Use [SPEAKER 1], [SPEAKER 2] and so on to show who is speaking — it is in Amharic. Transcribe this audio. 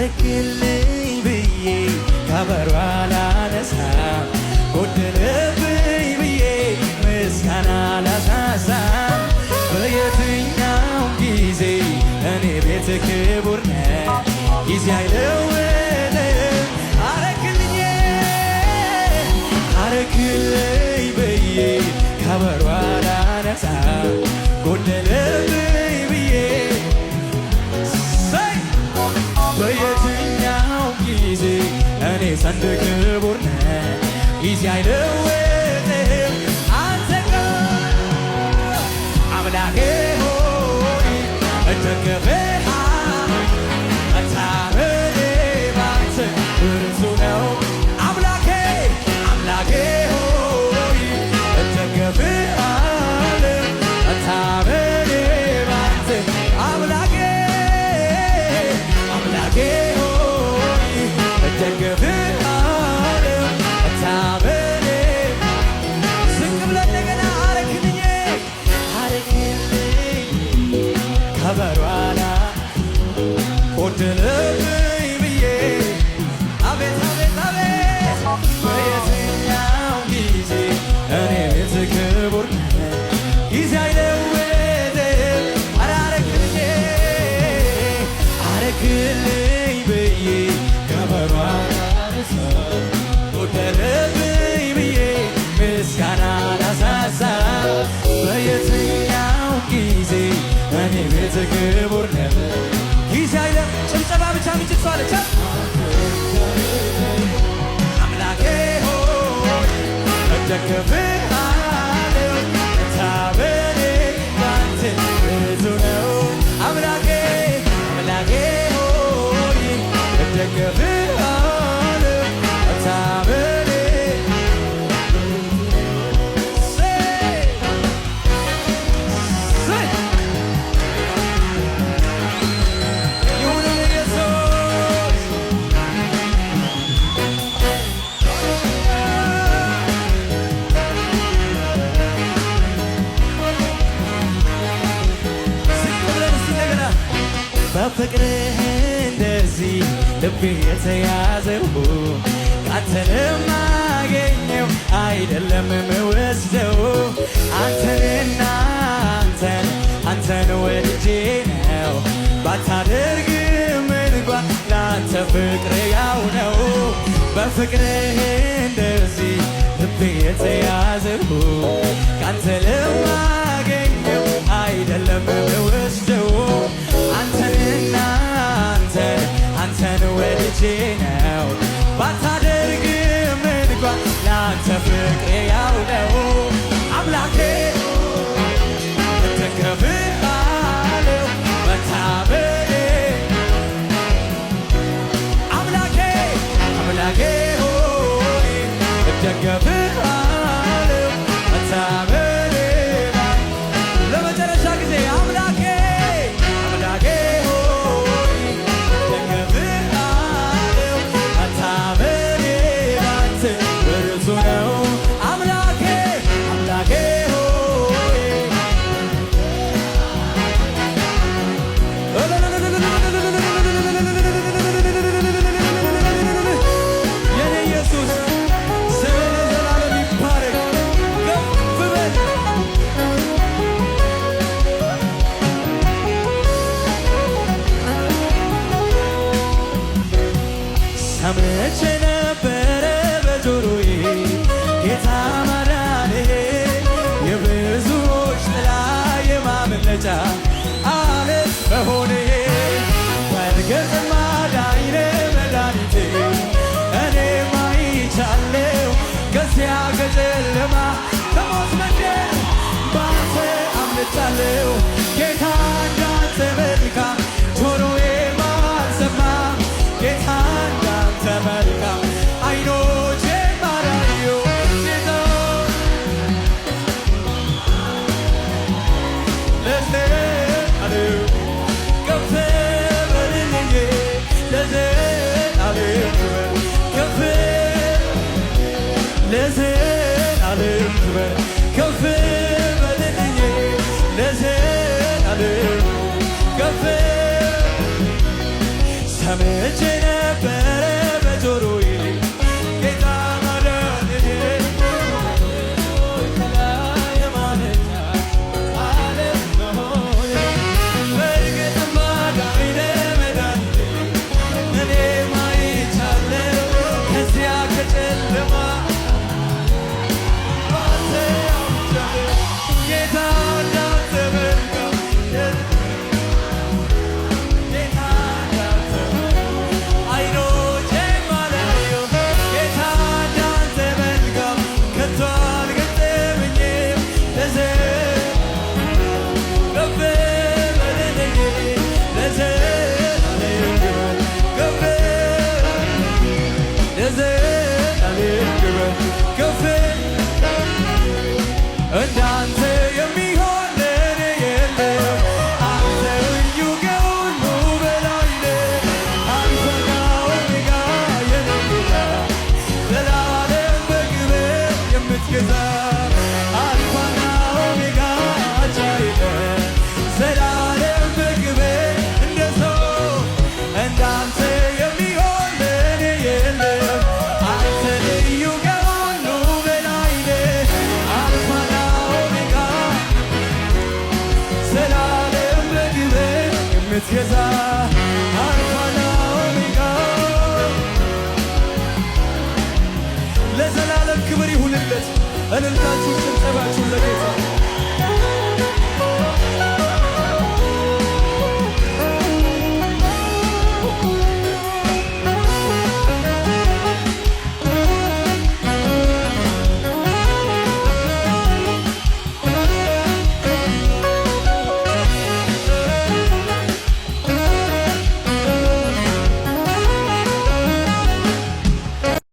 [SPEAKER 1] አረክልኝ ብዬ ከበሮ አላነሳም ጎደለብኝ ብዬ ምስጋና አላሳሳም በየትኛው ጊዜ እኔ ቤት ክቡር ነህ ጊዜ አይለውጥም አረክልኝ ብዬ ከበሮ አላነሳም ጎደለብኝ ብዬ በየትኛው ጊዜ እኔ ዘንድ ክቡር ነህ ጊዜ አይለውጥም አንተ ጋር አምላኬ ሆይ እደገፍሃለሁ መታመኔ ባንተ ብርቱ ነው አምላኬ ሆይ እደገፍሃለሁ መታመኔ ባንተ አምላኬ ሆይ እደገፍሃለሁ መታመኔ ዝቅ ብለን እንደገና አረክልኝ ከበሮ ጎደለብኝ ብዬ አቤት አቤት አቤት በየትኛው ጊዜ እኔ ቤት ክቡር ነህ ጊዜ አይለውጥም አረክልኝ ብዬ ከበሮ አላነሳም ጎደለብኝ ብዬ ምስጋና አላሳሳም በየትኛው ጊዜ እኔ ቤት ክቡር ነህ ጊዜ አይለም ጭብጨባ ብቻ ምጭት ሰው አለች አምላኬ ሆይ እደገፍሃለሁ መታመኔ ባንተ ብዙ ነው አምላኬ ሆይ እደገፍሃለሁ መታመኔ በፍቅርህ እንደዚህ ልቤ የተያዘው ካንተ ለማገኘው አይደለም የምወስደው አንተንና አንተን ወድጄ ነው ባታደርግም እንኳን ለአንተ ፍቅር ያው ነው በፍቅርህ እንደዚህ ልቤ የተያዘው ካንተ ለማገኘው አይደለም የምወስደው አንተንና አንተን ወድጄ ነው ባታደርግም እንኳን ለአንተ ፍቅሬ ያው ነው አምላኬ እደገፍሃለሁ መታመኔ አምላኬ ሆይ እደገፍሃለሁ መታመኔ ለመጨረሻ ጊዜ አምላኬ ሆይ እደገፍሃለሁ መታመኔ ባንተ ብርቱ ነው አምላኬ ሆይ የኔ ኢየሱስ ስምህ ለዘላለም ይባረክ ከፍ በል ሰምቼ ነበረ በጆሮዬ ጌታ ማዳንህ የብዙዎች ጥላ የማምለጫ አለት መሆንህ በእርግጥ ማዳኝ ነህ መድኃኒቴ እኔም አይቻለሁ ከዚያ ከጨለማ ከሞት መንደር ባንተ አምልጫለሁ ጌታ እንዳንተ መልካም ጆሮዬ አልሰማም ጌታ እንዳንተ መልካም መቼ ነበር